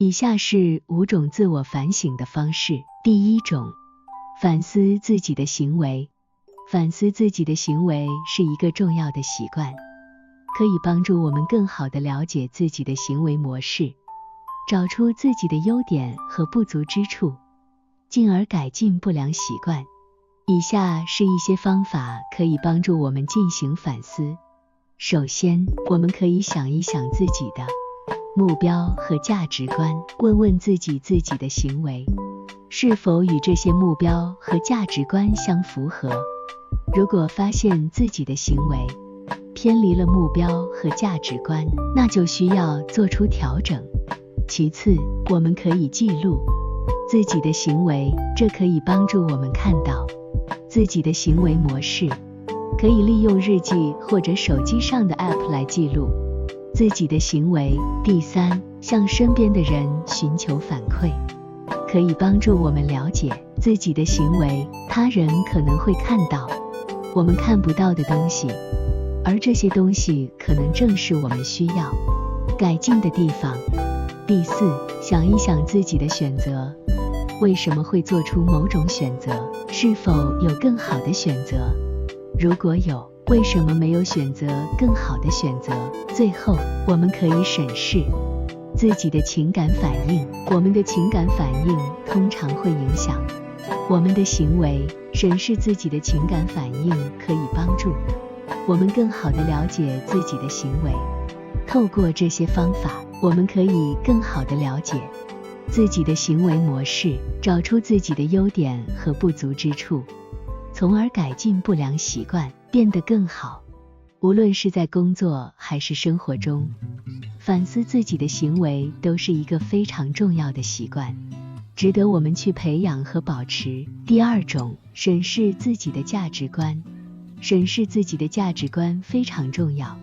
以下是5种自我反省的方式。第1种，反思自己的行为。反思自己的行为是一个重要的习惯，可以帮助我们更好地了解自己的行为模式，找出自己的优点和不足之处，进而改进不良习惯。以下是一些方法可以帮助我们进行反思。首先，我们可以想一想自己的目标和价值观，问问自己的行为是否与这些目标和价值观相符合。如果发现自己的行为偏离了目标和价值观，那就需要做出调整。其次，我们可以记录自己的行为，这可以帮助我们看到自己的行为模式，可以利用日记或者手机上的 App 来记录自己的行为。第3，向身边的人寻求反馈，可以帮助我们了解自己的行为。他人可能会看到我们看不到的东西，而这些东西可能正是我们需要改进的地方。第4，想一想自己的选择，为什么会做出某种选择？是否有更好的选择？如果有，为什么没有选择更好的选择？最后，我们可以审视自己的情感反应。我们的情感反应通常会影响我们的行为，审视自己的情感反应可以帮助我们更好地了解自己的行为。透过这些方法，我们可以更好地了解自己的行为模式，找出自己的优点和不足之处，从而改进不良习惯，变得更好。无论是在工作还是生活中，反思自己的行为都是一个非常重要的习惯，值得我们去培养和保持。第2种，审视自己的价值观。审视自己的价值观非常重要，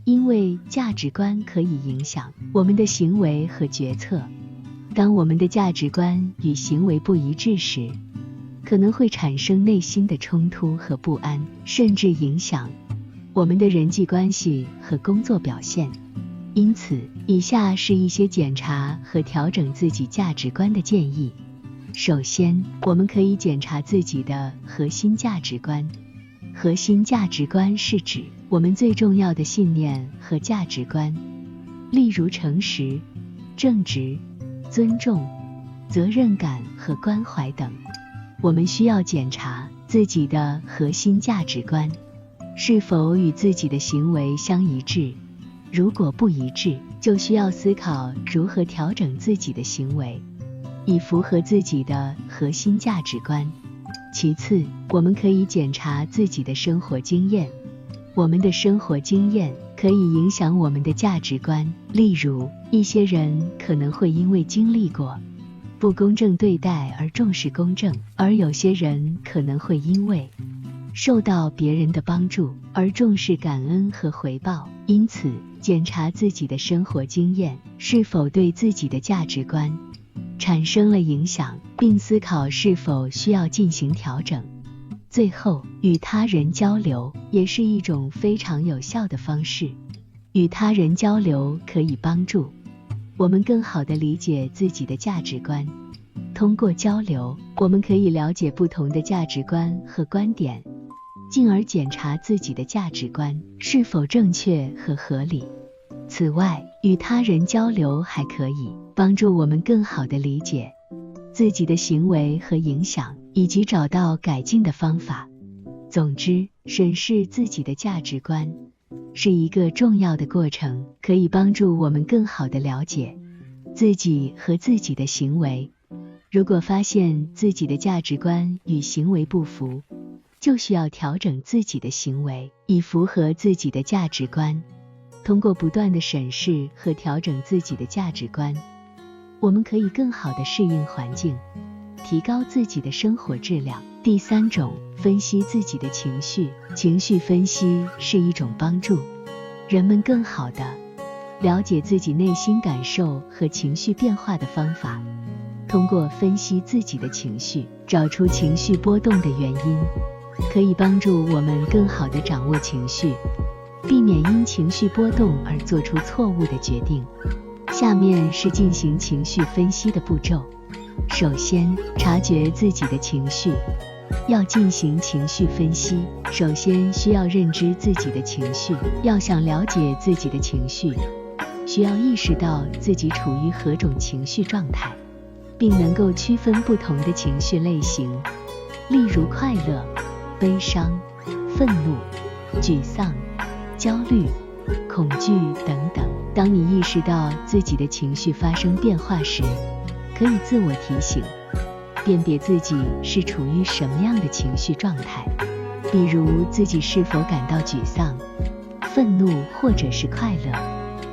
因为价值观可以影响我们的行为和决策。当我们的价值观与行为不一致时，可能会产生内心的冲突和不安，甚至影响我们的人际关系和工作表现。因此，以下是一些检查和调整自己价值观的建议。首先，我们可以检查自己的核心价值观。核心价值观是指我们最重要的信念和价值观，例如诚实、正直、尊重、责任感和关怀等。我们需要检查自己的核心价值观是否与自己的行为相一致。如果不一致，就需要思考如何调整自己的行为，以符合自己的核心价值观。其次，我们可以检查自己的生活经验。我们的生活经验可以影响我们的价值观，例如，一些人可能会因为经历过不公正对待而重视公正，而有些人可能会因为受到别人的帮助而重视感恩和回报。因此，检查自己的生活经验是否对自己的价值观产生了影响，并思考是否需要进行调整。最后，与他人交流也是一种非常有效的方式。与他人交流可以帮助我们更好地理解自己的价值观。通过交流，我们可以了解不同的价值观和观点，进而检查自己的价值观是否正确和合理。此外，与他人交流还可以帮助我们更好地理解自己的行为和影响，以及找到改进的方法。总之，审视自己的价值观是一个重要的过程，可以帮助我们更好地了解自己和自己的行为。如果发现自己的价值观与行为不符，就需要调整自己的行为，以符合自己的价值观。通过不断的审视和调整自己的价值观，我们可以更好地适应环境，提高自己的生活质量。第3种，分析自己的情绪。情绪分析是一种帮助人们更好地了解自己内心感受和情绪变化的方法。通过分析自己的情绪，找出情绪波动的原因，可以帮助我们更好地掌握情绪，避免因情绪波动而做出错误的决定。下面是进行情绪分析的步骤。首先，察觉自己的情绪。要进行情绪分析，首先需要认知自己的情绪。要想了解自己的情绪，需要意识到自己处于何种情绪状态，并能够区分不同的情绪类型，例如快乐、悲伤、愤怒、沮丧、焦虑、恐惧等等。当你意识到自己的情绪发生变化时，可以自我提醒，辨别自己是处于什么样的情绪状态，比如自己是否感到沮丧、愤怒或者是快乐。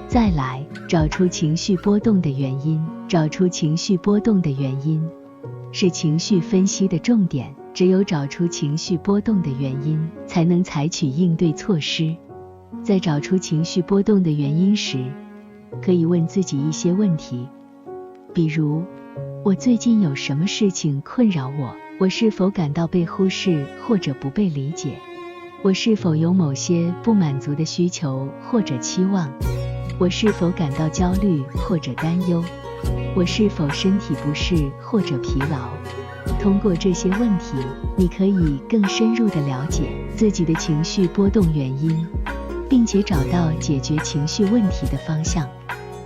再来，找出情绪波动的原因。找出情绪波动的原因是情绪分析的重点，只有找出情绪波动的原因，才能采取应对措施。在找出情绪波动的原因时，可以问自己一些问题，比如，我最近有什么事情困扰我？我是否感到被忽视或者不被理解？我是否有某些不满足的需求或者期望？我是否感到焦虑或者担忧？我是否身体不适或者疲劳？通过这些问题，你可以更深入地了解自己的情绪波动原因，并且找到解决情绪问题的方向。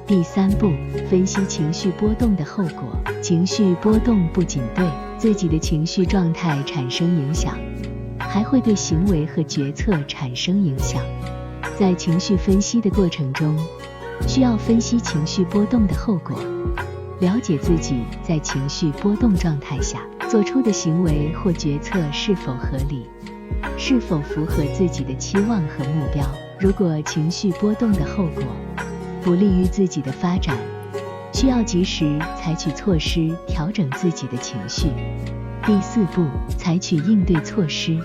第三步，分析情绪波动的后果。情绪波动不仅对自己的情绪状态产生影响，还会对行为和决策产生影响。在情绪分析的过程中，需要分析情绪波动的后果，了解自己在情绪波动状态下做出的行为或决策是否合理，是否符合自己的期望和目标。如果情绪波动的后果不利于自己的发展，需要及时采取措施调整自己的情绪。第四步，采取应对措施。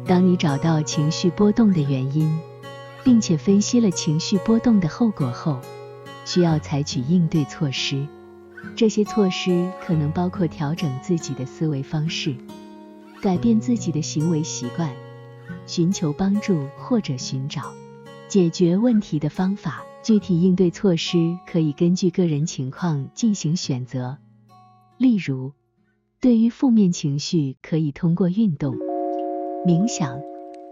当你找到情绪波动的原因，并且分析了情绪波动的后果后，需要采取应对措施。这些措施可能包括调整自己的思维方式，改变自己的行为习惯，寻求帮助或者寻找解决问题的方法。具体应对措施可以根据个人情况进行选择。例如，对于负面情绪，可以通过运动、冥想、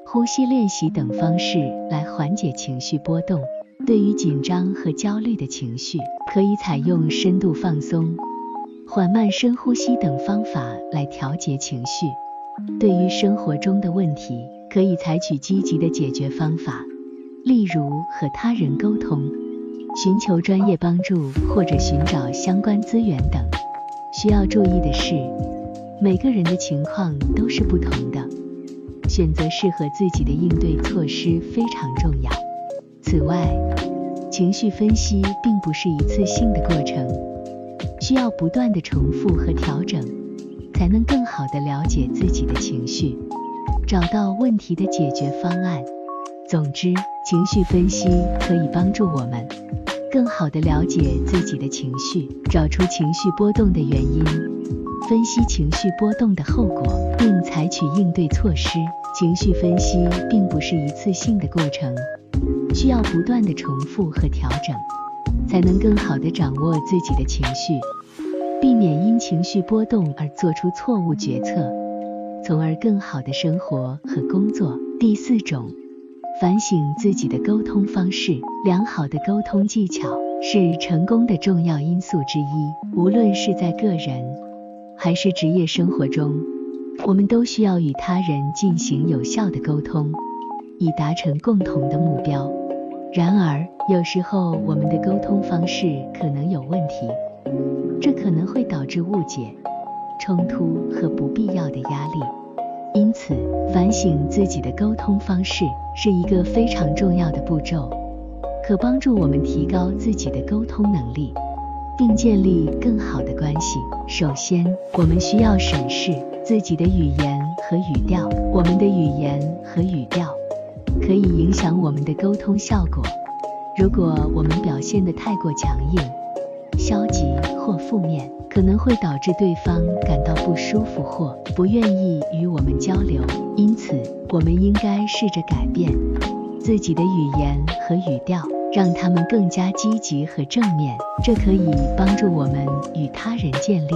呼吸练习等方式来缓解情绪波动。对于紧张和焦虑的情绪，可以采用深度放松、缓慢深呼吸等方法来调节情绪。对于生活中的问题，可以采取积极的解决方法，例如和他人沟通、寻求专业帮助或者寻找相关资源等。需要注意的是，每个人的情况都是不同的，选择适合自己的应对措施非常重要。此外，情绪分析并不是一次性的过程，需要不断的重复和调整，才能更好地了解自己的情绪，找到问题的解决方案。总之，情绪分析可以帮助我们更好地了解自己的情绪，找出情绪波动的原因，分析情绪波动的后果，并采取应对措施。情绪分析并不是一次性的过程，需要不断的重复和调整，才能更好地掌握自己的情绪，避免因情绪波动而做出错误决策，从而更好地生活和工作。第四种，反省自己的沟通方式。良好的沟通技巧是成功的重要因素之一。无论是在个人还是职业生活中，我们都需要与他人进行有效的沟通，以达成共同的目标。然而，有时候我们的沟通方式可能有问题，这可能会导致误解、冲突和不必要的压力。因此，反省自己的沟通方式是一个非常重要的步骤，可帮助我们提高自己的沟通能力，并建立更好的关系。首先，我们需要审视自己的语言和语调。我们的语言和语调可以影响我们的沟通效果。如果我们表现得太过强硬、消极或负面，可能会导致对方感到不舒服或不愿意与我们交流。因此，我们应该试着改变自己的语言和语调，让他们更加积极和正面，这可以帮助我们与他人建立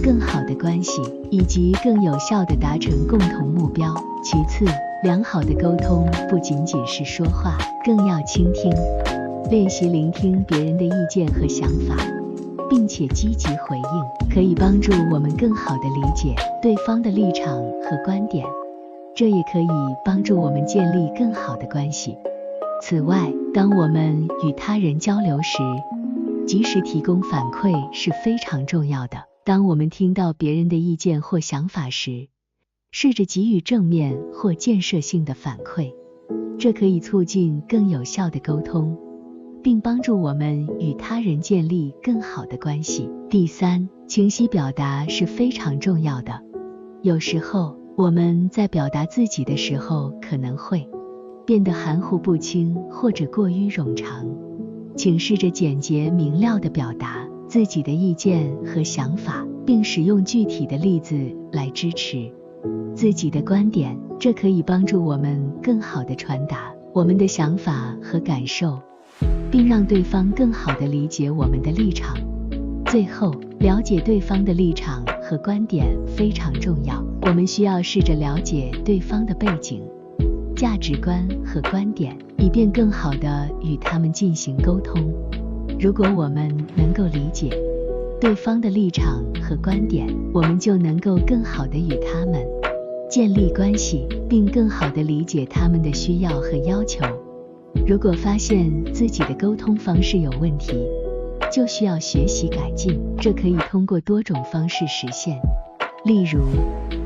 更好的关系，以及更有效地达成共同目标。其次，良好的沟通不仅仅是说话，更要倾听。练习聆听别人的意见和想法，并且积极回应，可以帮助我们更好地理解对方的立场和观点，这也可以帮助我们建立更好的关系。此外，当我们与他人交流时，及时提供反馈是非常重要的。当我们听到别人的意见或想法时，试着给予正面或建设性的反馈，这可以促进更有效的沟通，并帮助我们与他人建立更好的关系。第三，清晰表达是非常重要的。有时候，我们在表达自己的时候可能会变得含糊不清或者过于冗长，请试着简洁明了地表达自己的意见和想法，并使用具体的例子来支持自己的观点，这可以帮助我们更好地传达我们的想法和感受，并让对方更好地理解我们的立场。最后，了解对方的立场和观点非常重要，我们需要试着了解对方的背景、价值观和观点，以便更好地与他们进行沟通。如果我们能够理解对方的立场和观点，我们就能够更好地与他们建立关系，并更好地理解他们的需要和要求。如果发现自己的沟通方式有问题，就需要学习改进，这可以通过多种方式实现。例如，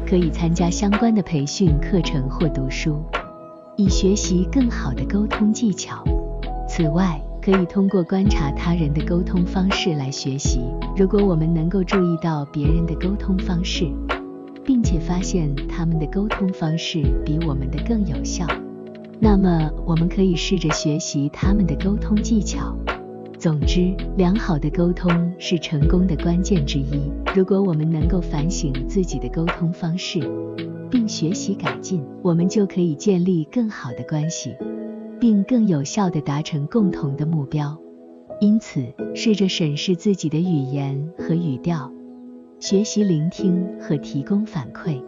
可以参加相关的培训课程或读书，以学习更好的沟通技巧。此外，可以通过观察他人的沟通方式来学习。如果我们能够注意到别人的沟通方式，并且发现他们的沟通方式比我们的更有效，那么我们可以试着学习他们的沟通技巧。总之，良好的沟通是成功的关键之一。如果我们能够反省自己的沟通方式，并学习改进，我们就可以建立更好的关系，并更有效地达成共同的目标。因此，试着审视自己的语言和语调，学习聆听和提供反馈，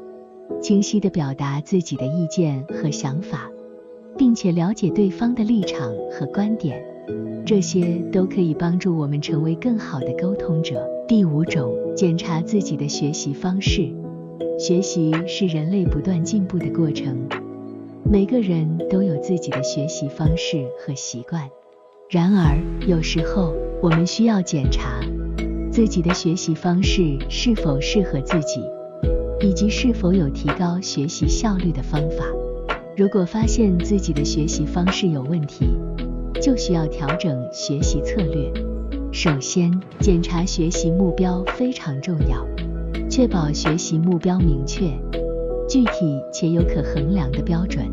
清晰地表达自己的意见和想法，并且了解对方的立场和观点，这些都可以帮助我们成为更好的沟通者。第五种，检查自己的学习方式。学习是人类不断进步的过程，每个人都有自己的学习方式和习惯。然而，有时候我们需要检查自己的学习方式是否适合自己，以及是否有提高学习效率的方法。如果发现自己的学习方式有问题，就需要调整学习策略。首先，检查学习目标非常重要，确保学习目标明确、具体且有可衡量的标准，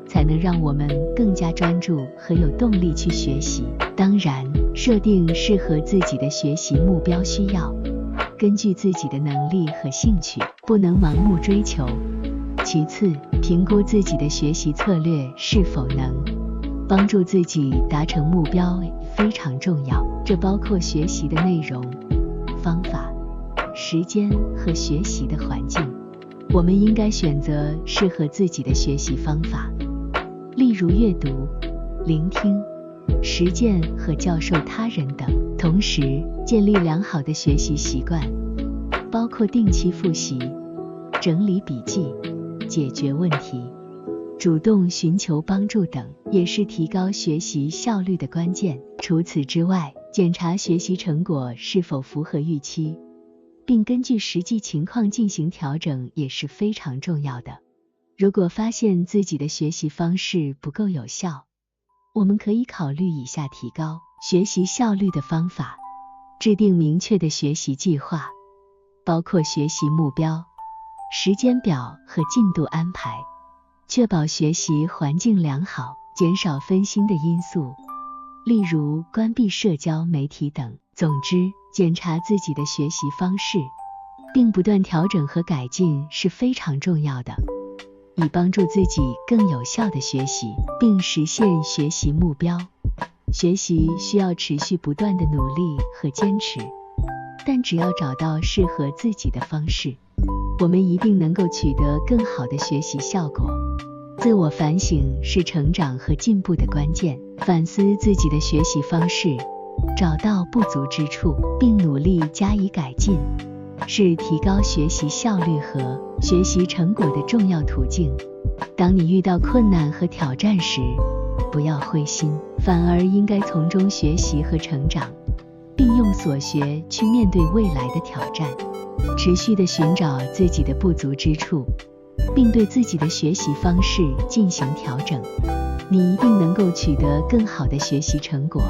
才能让我们更加专注和有动力去学习。当然，设定适合自己的学习目标需要根据自己的能力和兴趣，不能盲目追求。其次，评估自己的学习策略是否能帮助自己达成目标非常重要，这包括学习的内容、方法、时间和学习的环境。我们应该选择适合自己的学习方法，例如阅读、聆听、实践和教授他人等。同时，建立良好的学习习惯，包括定期复习、整理笔记、解决问题、主动寻求帮助等，也是提高学习效率的关键。除此之外，检查学习成果是否符合预期，并根据实际情况进行调整也是非常重要的。如果发现自己的学习方式不够有效，我们可以考虑以下提高学习效率的方法：制定明确的学习计划，包括学习目标、时间表和进度安排，确保学习环境良好，减少分心的因素，例如关闭社交媒体等。总之，检查自己的学习方式，并不断调整和改进是非常重要的，以帮助自己更有效地学习，并实现学习目标。学习需要持续不断的努力和坚持，但只要找到适合自己的方式，我们一定能够取得更好的学习效果。自我反省是成长和进步的关键，反思自己的学习方式，找到不足之处，并努力加以改进，是提高学习效率和学习成果的重要途径。当你遇到困难和挑战时，不要灰心，反而应该从中学习和成长，并用所学去面对未来的挑战。持续地寻找自己的不足之处，并对自己的学习方式进行调整，你一定能够取得更好的学习成果，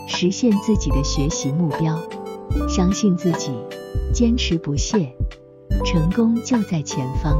实现自己的学习目标。相信自己，坚持不懈，成功就在前方。